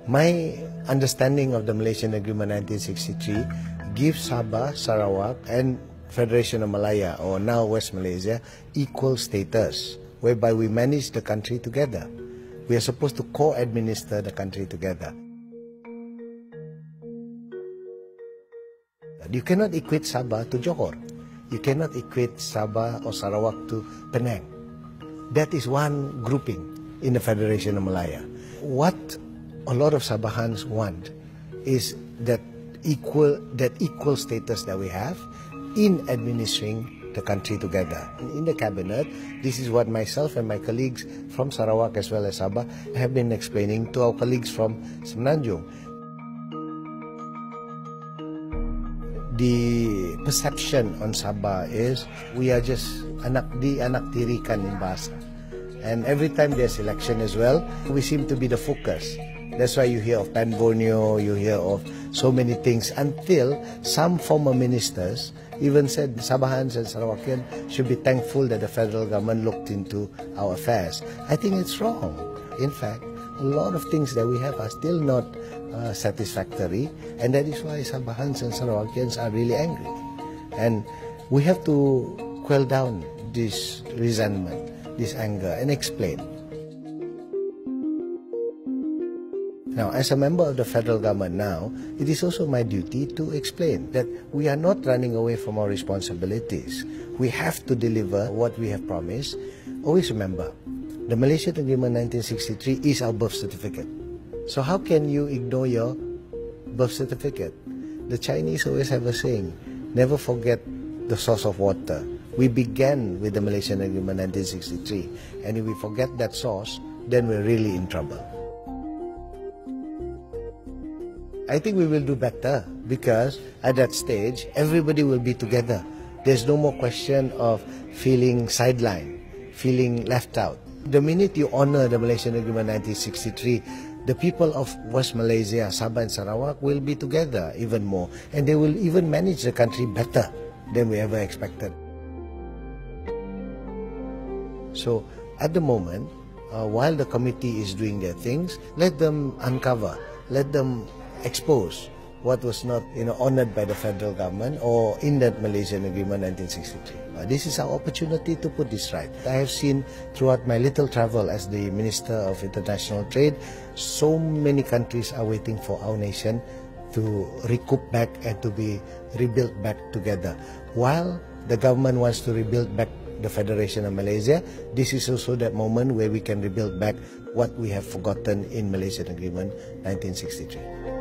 My understanding of the Malaysian Agreement 1963 gives Sabah, Sarawak and Federation of Malaya, or now West Malaysia, equal status, whereby we manage the country together. We are supposed to co-administer the country together. You cannot equate Sabah to Johor. You cannot equate Sabah or Sarawak to Penang. That is one grouping in the Federation of Malaya. What a lot of Sabahans want is that equal status that we have in administering the country together. In the cabinet, this is what myself and my colleagues from Sarawak as well as Sabah have been explaining to our colleagues from Semenanjung. The perception on Sabah is we are just anak tirikan in bahasa. And every time there's election as well, we seem to be the focus. That's why you hear of Pan Borneo, you hear of so many things, until some former ministers even said Sabahans and Sarawakian should be thankful that the federal government looked into our affairs. I think it's wrong. In fact, a lot of things that we have are still not satisfactory, and that is why Sabahans and Sarawakians are really angry. And we have to quell down this resentment, this anger, and explain. Now, as a member of the federal government now, it is also my duty to explain that we are not running away from our responsibilities. We have to deliver what we have promised. Always remember, the Malaysian Agreement 1963 is our birth certificate. So how can you ignore your birth certificate? The Chinese always have a saying, never forget the source of water. We began with the Malaysian Agreement 1963, and if we forget that source, then we're really in trouble. I think we will do better because at that stage, everybody will be together. There's no more question of feeling sidelined, feeling left out. The minute you honor the Malaysian Agreement 1963, the people of West Malaysia, Sabah and Sarawak will be together even more, and they will even manage the country better than we ever expected. So at the moment, while the committee is doing their things, let them uncover, let them expose what was not honored by the federal government or in that Malaysian Agreement 1963. This is our opportunity to put this right. I have seen throughout my little travel as the Minister of International Trade, so many countries are waiting for our nation to recoup back and to be rebuilt back together. While the government wants to rebuild back the Federation of Malaysia, this is also that moment where we can rebuild back what we have forgotten in Malaysian Agreement 1963.